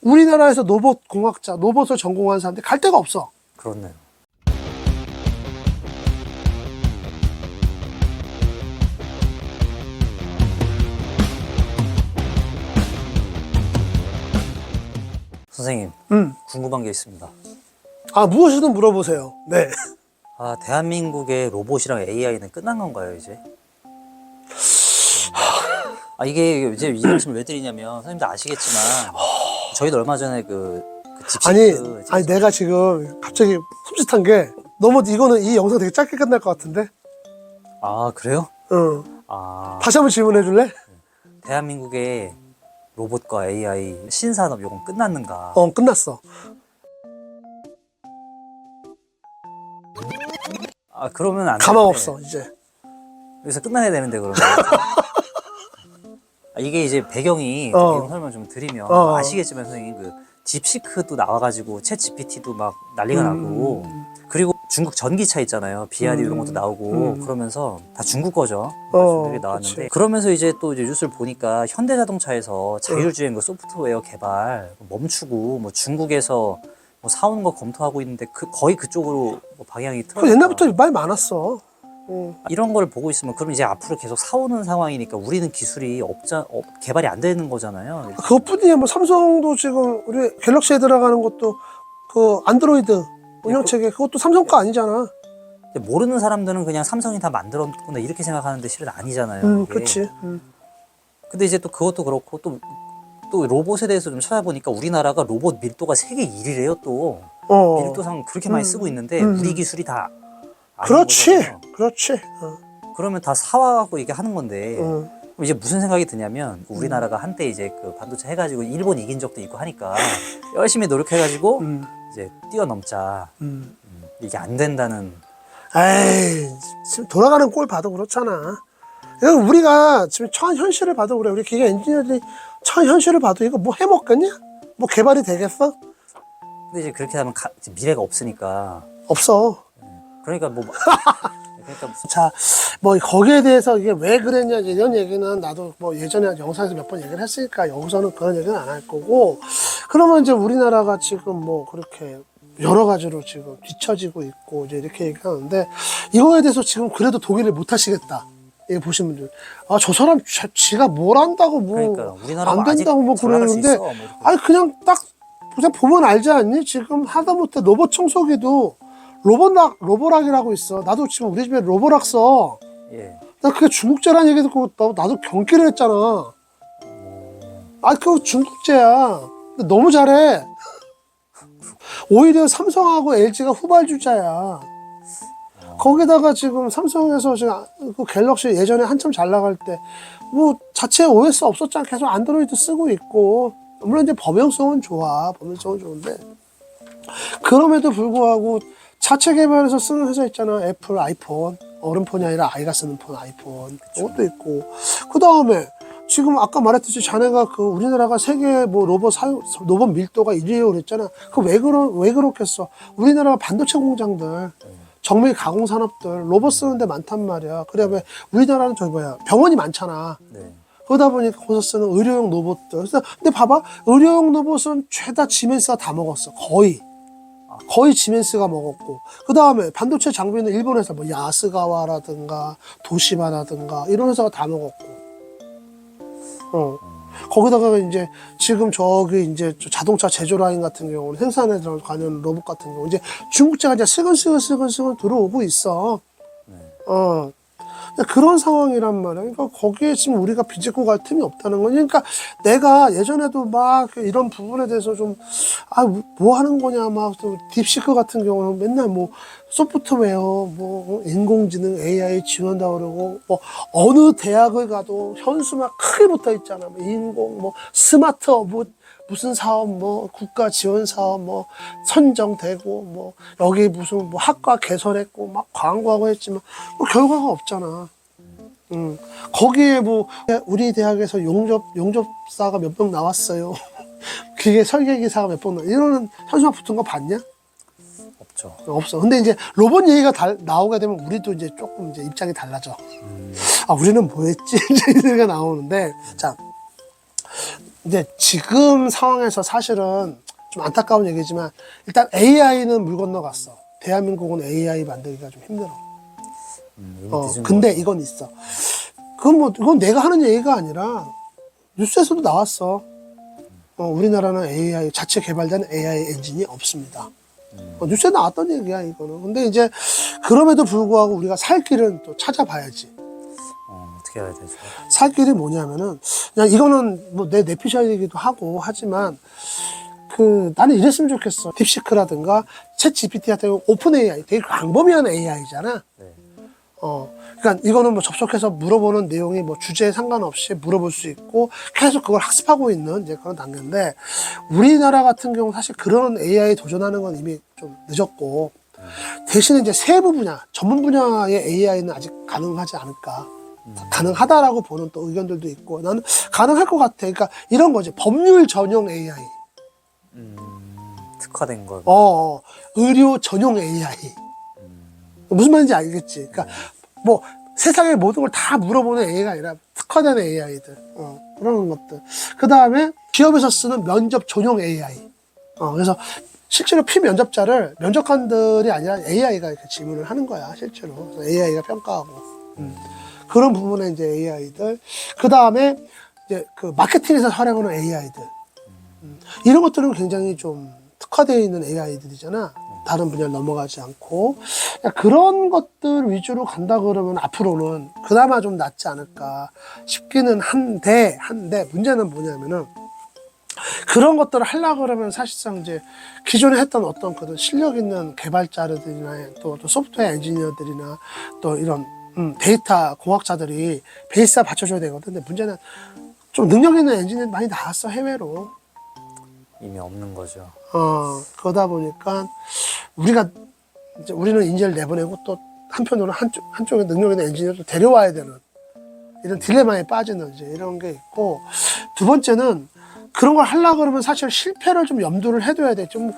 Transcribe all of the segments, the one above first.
우리나라에서 로봇 공학자, 로봇을 전공한 사람들이 갈 데가 없어. 그렇네요. 선생님, 궁금한 게 있습니다. 아, 무엇이든 물어보세요. 네. 아, 대한민국의 로봇이랑 AI는 끝난 건가요, 이제? 아, 이게 이제 이 말씀을 왜 드리냐면, 선생님도 아시겠지만, 저희도 얼마 전에 그 딥시크. 아니, 내가 지금 갑자기 섭짓한 게, 너무 이거는 이 영상 되게 짧게 끝날 것 같은데? 아, 그래요? 응. 아, 다시 한번 질문해 줄래? 대한민국의 로봇과 AI 신산업 요건 끝났는가? 끝났어. 아, 그러면 안 가망 되는데. 없어, 이제. 여기서 끝나야 되는데, 그러면. 아, 이게 이제 배경 설명 좀 드리면 아시겠지만 선생님 그 딥시크도 나와가지고 챗 GPT도 막 난리가 나고 그리고 중국 전기차 있잖아요. 비아리 이런 것도 나오고 그러면서 다 중국 거죠. 말씀들이 나왔는데 그치. 그러면서 이제 또 이제 뉴스를 보니까 현대자동차에서 자율주행 그 소프트웨어 개발 멈추고 뭐 중국에서 뭐 사오는 거 검토하고 있는데 거의 그쪽으로 뭐 방향이 틀어졌다. 옛날부터 말 많았어. 이런 걸 보고 있으면 그럼 이제 앞으로 계속 사오는 상황이니까 우리는 기술이 개발이 안 되는 거잖아요. 그것뿐이야. 뭐 삼성도 지금 우리 갤럭시에 들어가는 것도 그 안드로이드 운영체계 그것도 삼성 거 아니잖아. 근데 모르는 사람들은 그냥 삼성이 다 만들었구나 이렇게 생각하는데 실은 아니잖아요. 이게. 그렇지. 근데 이제 또 그것도 그렇고 또 로봇에 대해서 좀 찾아보니까 우리나라가 로봇 밀도가 세계 1위래요 또. 밀도상 그렇게 많이 쓰고 있는데 우리 기술이 다 그렇지. 거잖아요. 그렇지. 그러면 다 사와갖고 이게 하는 건데 그럼 이제 무슨 생각이 드냐면 우리나라가 한때 이제 그 반도체 해가지고 일본 이긴 적도 있고 하니까 열심히 노력해가지고 이제 뛰어넘자. 이게 안 된다는. 에이, 지금 돌아가는 꼴 봐도 그렇잖아. 이거 우리가 지금 처한 현실을 봐도 그래. 우리 기계 엔지니어들이 처한 현실을 봐도 이거 뭐 해먹겠냐? 뭐 개발이 되겠어? 근데 이제 그렇게 하면 미래가 없으니까. 없어. 그러니까 뭐 그러니까 자, 뭐 거기에 대해서 이게 왜 그랬냐 이런 얘기는 나도 뭐 예전에 영상에서 몇 번 얘기를 했으니까 여기서는 그런 얘기는 안 할 거고. 그러면 이제 우리나라가 지금 뭐 그렇게 여러 가지로 지금 뒤처지고 있고 이제 이렇게 얘기하는데 이거에 대해서 지금 그래도 동의를 못 하시겠다. 이거 보시는 분들, 아, 저 사람 지가 뭘 안다고 뭐 그러니까 우리나라가 안 된다고 뭐 아직 잘 나갈 수 그러는데 있어, 뭐 이렇게. 아니 그냥 보면 알지 않니? 지금 하다못해 로봇 청소기도 로보락이라고 있어. 나도 지금 우리 집에 로보락 써. 예. 나 그게 중국제라는 얘기 듣고 나도 경기를 했잖아. 아, 그거 중국제야. 근데 너무 잘해. 오히려 삼성하고 LG가 후발주자야. 거기다가 지금 삼성에서 지금 그 갤럭시 예전에 한참 잘 나갈 때 뭐 자체 OS 없었잖아. 계속 안드로이드 쓰고 있고. 물론 이제 범용성은 좋아. 범용성은 좋은데. 그럼에도 불구하고 자체 개발해서 쓰는 회사 있잖아. 애플 아이폰. 어른폰이 아니라 아이가 쓰는 폰 아이폰. 그것도 있고. 그 다음에 지금 아까 말했듯이 자네가 그 우리나라가 세계 뭐 로봇 밀도가 1위라고 그랬잖아. 왜 그렇겠어? 우리나라 반도체 공장들, 정밀 가공 산업들, 로봇 쓰는 데 많단 말이야. 그래, 왜 우리나라는 병원이 많잖아. 네. 그러다 보니까 거기서 쓰는 의료용 로봇들. 근데 봐봐. 의료용 로봇은 죄다 지멘스가 다 먹었어. 거의 지멘스가 먹었고. 그 다음에 반도체 장비는 일본에서 뭐 야스가와라든가 도시바라든가 이런 회사가 다 먹었고. 거기다가 이제 지금 이제 자동차 제조 라인 같은 경우는 생산에 들어가는 로봇 같은 경우 이제 중국제가 이제 슬근슬근 들어오고 있어. 그런 상황이란 말이야. 그러니까 거기에 지금 우리가 비집고 갈 틈이 없다는 거니. 그러니까 내가 예전에도 막 이런 부분에 대해서 좀, 뭐 하는 거냐, 막, 딥시크 같은 경우는 맨날 뭐, 소프트웨어, 뭐, 인공지능, AI 지원다 그러고, 뭐, 어느 대학을 가도 현수막 크게 붙어 있잖아. 뭐 스마트, 뭐, 무슨 사업, 뭐, 국가 지원 사업, 뭐, 선정되고, 뭐, 여기 무슨, 뭐, 학과 개설했고, 막 광고하고 했지만, 뭐, 결과가 없잖아. 거기에 뭐, 우리 대학에서 용접사가 몇 명 나왔어요. 그게 설계기사가 몇 명 이런 현수막 붙은 거 봤냐? 없죠. 없어. 근데 이제 로봇 얘기가 나오게 되면 우리도 이제 조금 이제 입장이 달라져. 우리는 뭐 했지? 이제 이런 게 나오는데, 자. 이제 지금 상황에서 사실은 좀 안타까운 얘기지만 일단 AI는 물 건너갔어. 대한민국은 AI 만들기가 좀 힘들어. 이미 늦은 근데 것 이건 있어. 이건 내가 하는 얘기가 아니라 뉴스에서도 나왔어. 우리나라는 AI, 자체 개발된 AI 엔진이 없습니다. 뉴스에 나왔던 얘기야, 이거는. 근데 이제 그럼에도 불구하고 우리가 살 길은 또 찾아봐야지. 어떻게 해야 되죠? 살 길이 뭐냐면은, 그냥 이거는 뭐 내 내피셜이기도 하고 하지만, 나는 이랬으면 좋겠어. 딥시크라든가, 챗 GPT 같은 경우 오픈 AI, 되게 광범위한 AI잖아. 네. 그러니까 이거는 뭐 접속해서 물어보는 내용이 뭐 주제에 상관없이 물어볼 수 있고 계속 그걸 학습하고 있는 이제 그런 단계인데 우리나라 같은 경우 사실 그런 AI 도전하는 건 이미 좀 늦었고 대신에 이제 세부 분야, 전문 분야의 AI는 아직 가능하지 않을까. 가능하다라고 보는 또 의견들도 있고 나는 가능할 것 같아. 그러니까 이런 거지. 법률 전용 AI. 특화된 거. 의료 전용 AI. 무슨 말인지 알겠지. 그러니까 뭐 세상의 모든 걸 다 물어보는 AI가 아니라 특화된 AI들. 그런 것들. 그 다음에 기업에서 쓰는 면접 전용 AI. 그래서 실제로 피면접자를 면접관들이 아니라 AI가 이렇게 질문을 하는 거야, 실제로. 그래서 AI가 평가하고. 그런 부분에 이제 AI들. 그 다음에 이제 그 마케팅에서 활용하는 AI들. 이런 것들은 굉장히 좀 특화되어 있는 AI들이잖아. 다른 분야를 넘어가지 않고. 그런 것들 위주로 간다 그러면 앞으로는 그나마 좀 낫지 않을까 싶기는 한데, 문제는 뭐냐면은 그런 것들을 하려고 그러면 사실상 이제 기존에 했던 어떤 그런 실력 있는 개발자들이나 또 소프트웨어 엔지니어들이나 또 이런 데이터 공학자들이 베이스가 받쳐줘야 되거든. 근데 문제는 좀 능력 있는 엔지니어 많이 나왔어, 해외로. 이미 없는 거죠. 그러다 보니까 우리는 인재를 내보내고 또 한편으로 한쪽에 능력 있는 엔지니어를 데려와야 되는 이런 딜레마에 빠지는 이제 이런 게 있고 두 번째는 그런 걸 하려고 그러면 사실 실패를 좀 염두를 해둬야 돼. 좀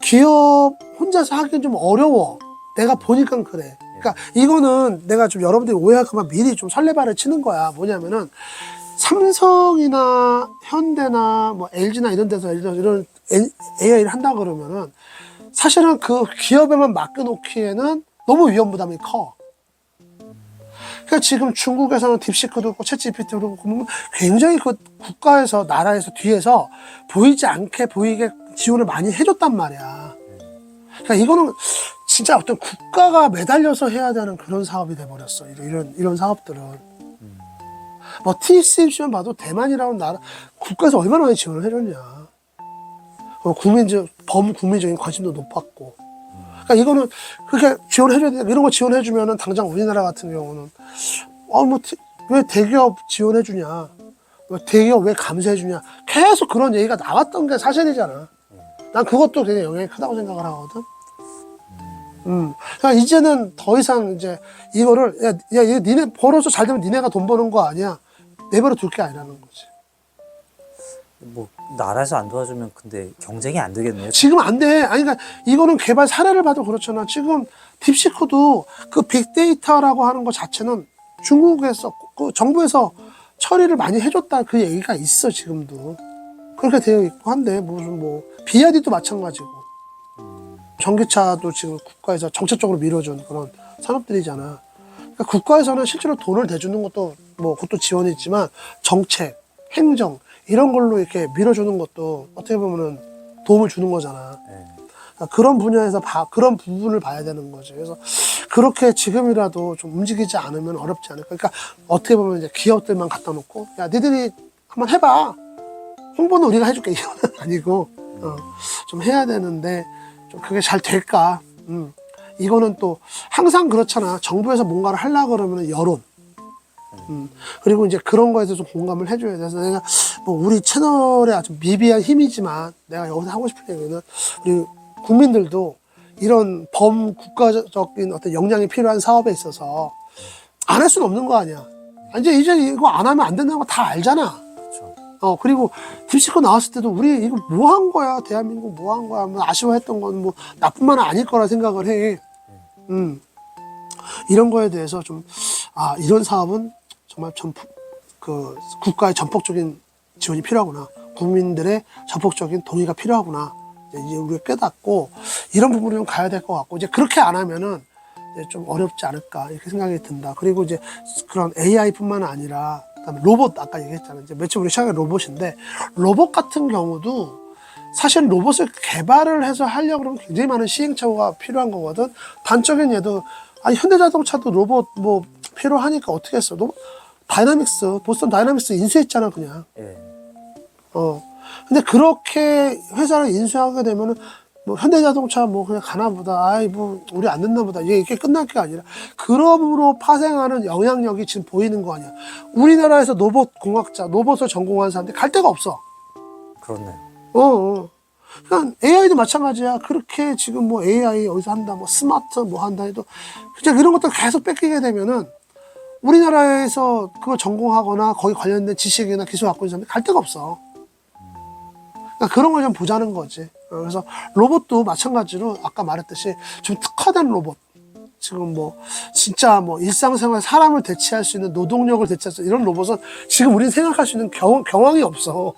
기업 혼자서 하기는 좀 어려워. 내가 보니까 그래. 그러니까 이거는 내가 좀 여러분들이 오해할까봐 미리 좀 설레발을 치는 거야. 뭐냐면은 삼성이나 현대나 뭐 LG나 이런 데서 이런 AI를 한다 그러면은 사실은 그 기업에만 맡겨놓기에는 너무 위험 부담이 커. 그러니까 지금 중국에서는 딥시크도 있고 챗GPT도 있고 굉장히 그 국가에서 나라에서 뒤에서 보이지 않게 보이게 지원을 많이 해줬단 말이야. 그러니까 이거는 진짜 어떤 국가가 매달려서 해야 되는 그런 사업이 돼버렸어. 이런 사업들은. 뭐 TSMC만 봐도 대만이라는 나라 국가에서 얼마나 많이 지원을 해줬냐. 범국민적인 관심도 높았고. 그러니까 이거는 그렇게 지원해줘야 돼. 이런 거 지원해주면은 당장 우리나라 같은 경우는 왜 대기업 지원해주냐, 대기업 왜 감세해주냐, 계속 그런 얘기가 나왔던 게 사실이잖아. 난 그것도 굉장히 영향이 크다고 생각을 하거든. 그러니까 이제는 더 이상 이제 이거를 이거 니네 벌어서 잘 되면 니네가 돈 버는 거 아니야. 내버려 둘 게 아니라는 거지. 뭐 나라에서 안 도와주면 근데 경쟁이 안 되겠네요. 지금 안 돼. 아니, 그러니까 이거는 개발 사례를 봐도 그렇잖아. 지금 딥시크도 그 빅데이터라고 하는 것 자체는 중국에서, 그 정부에서 처리를 많이 해줬다 그 얘기가 있어, 지금도. 그렇게 되어 있고 한데, BYD도 마찬가지고. 전기차도 지금 국가에서 정책적으로 밀어준 그런 산업들이잖아. 그러니까 국가에서는 실제로 돈을 대주는 것도, 그것도 지원이 있지만, 정책, 행정, 이런 걸로 이렇게 밀어주는 것도 어떻게 보면은 도움을 주는 거잖아. 그러니까 그런 분야에서 그런 부분을 봐야 되는 거지. 그래서 그렇게 지금이라도 좀 움직이지 않으면 어렵지 않을까. 그러니까 어떻게 보면 이제 기업들만 갖다 놓고, 야, 니들이 한번 해봐. 홍보는 우리가 해줄게. 이거는 아니고, 좀 해야 되는데, 좀 그게 잘 될까. 이거는 또 항상 그렇잖아. 정부에서 뭔가를 하려고 그러면 여론. 그리고 이제 그런 거에 대해서 공감을 해줘야 돼. 그래서 내가 우리 채널의 아주 미비한 힘이지만 내가 여기서 하고 싶은 얘기는 우리 국민들도 이런 범국가적인 어떤 역량이 필요한 사업에 있어서 안 할 수는 없는 거 아니야. 이제 이거 안 하면 안 된다는 거 다 알잖아. 그렇죠. 그리고 딥시크 나왔을 때도 우리 이거 뭐 한 거야? 대한민국 뭐 한 거야? 아쉬워했던 건 나뿐만 아닐 거라 생각을 해. 이런 거에 대해서 좀, 이런 사업은 정말 국가의 전폭적인 지원이 필요하구나. 국민들의 적극적인 동의가 필요하구나. 이제 우리가 깨닫고 이런 부분을 좀 가야 될 것 같고 이제 그렇게 안 하면은 이제 좀 어렵지 않을까 이렇게 생각이 든다. 그리고 이제 그런 AI뿐만 아니라 그다음에 로봇 아까 얘기했잖아요. 이제 며칠 우리 시작한 로봇인데 로봇 같은 경우도 사실 로봇을 개발을 해서 하려고 그러면 굉장히 많은 시행착오가 필요한 거거든. 단적인 예도 아니 현대자동차도 로봇 뭐 필요하니까 어떻게 했어? 다이나믹스 보스턴 다이나믹스 인수했잖아 그냥. 예. 근데 그렇게 회사를 인수하게 되면은 뭐 현대자동차 뭐 그냥 가나 보다. 아이 뭐 우리 안 됐나 보다. 이게 끝날 게 아니라 그럼으로 파생하는 영향력이 지금 보이는 거 아니야. 우리나라에서 로봇 공학자, 로봇을 전공한 사람들이 갈 데가 없어. 그렇네요. 그러니까 AI도 마찬가지야. 그렇게 지금 뭐 AI 어디서 한다, 뭐 스마트 뭐 한다 해도 그냥 이런 것들 계속 뺏기게 되면은 우리나라에서 그걸 전공하거나 거기 관련된 지식이나 기술 갖고 있는 사람들이 갈 데가 없어. 그러니까 그런 걸 좀 보자는 거지. 그래서 로봇도 마찬가지로 아까 말했듯이 좀 특화된 로봇. 지금 뭐 진짜 뭐 일상생활 사람을 대체할 수 있는 노동력을 대체할 수 있는 이런 로봇은 지금 우리는 생각할 수 있는 경황이 없어.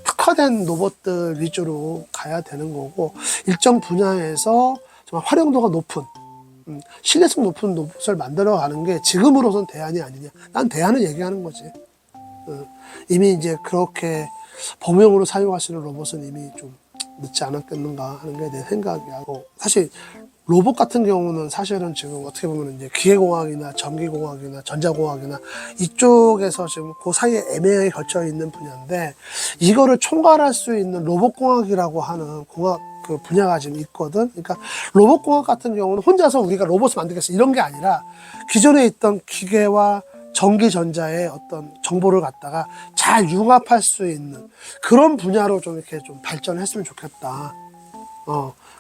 특화된 로봇들 위주로 가야 되는 거고 일정 분야에서 정말 활용도가 높은 신뢰성 높은 로봇을 만들어 가는 게 지금으로선 대안이 아니냐. 난 대안을 얘기하는 거지. 이미 이제 그렇게 범용으로 사용할 수 있는 로봇은 이미 좀 늦지 않았겠는가 하는 게 내 생각이야. 사실 로봇 같은 경우는 사실은 지금 어떻게 보면 이제 기계공학이나 전기공학이나 전자공학이나 이쪽에서 지금 그 사이에 애매하게 걸쳐 있는 분야인데 이거를 총괄할 수 있는 로봇공학이라고 하는 공학 그 분야가 지금 있거든. 그러니까 로봇공학 같은 경우는 혼자서 우리가 로봇을 만들겠어 이런 게 아니라 기존에 있던 기계와 전기전자의 어떤 정보를 갖다가 잘 융합할 수 있는 그런 분야로 좀 이렇게 좀 발전했으면 좋겠다.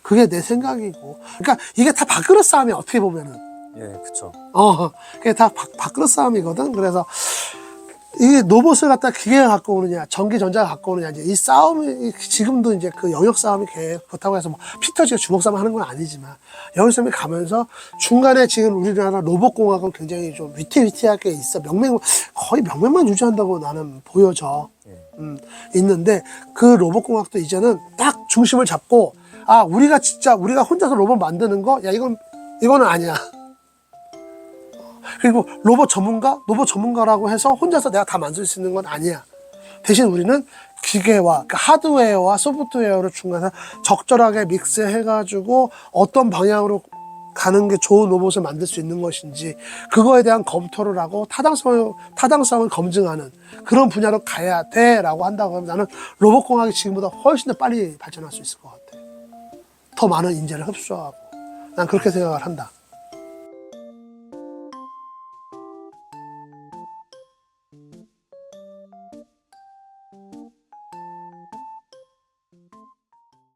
그게 내 생각이고. 그러니까 이게 다 밥그릇 싸움이야, 어떻게 보면은. 예, 그쵸. 그게 다 밥그릇 싸움이거든. 그래서 이 로봇을 갖다 기계가 갖고 오느냐, 전기전자가 갖고 오느냐, 이제 이 싸움이 지금도 이제 그 영역 싸움이 그렇다고 해서 뭐 피터지가 주먹 싸움 하는 건 아니지만 영역 싸움이 가면서 중간에 지금 우리나라 로봇공학은 굉장히 좀 위태위태하게 있어. 거의 명맥만 유지한다고 나는 보여져. 있는데 그 로봇공학도 이제는 딱 중심을 잡고 우리가 혼자서 로봇 만드는 거, 야, 이거는 아니야. 그리고 로봇 전문가라고 해서 혼자서 내가 다 만들 수 있는 건 아니야. 대신 우리는 기계와, 그 하드웨어와 소프트웨어를 중간에 적절하게 믹스해가지고 어떤 방향으로 가는 게 좋은 로봇을 만들 수 있는 것인지, 그거에 대한 검토를 하고 타당성을 검증하는 그런 분야로 가야 돼 라고 한다고 하면 나는 로봇공학이 지금보다 훨씬 더 빨리 발전할 수 있을 것 같아. 더 많은 인재를 흡수하고. 난 그렇게 생각을 한다.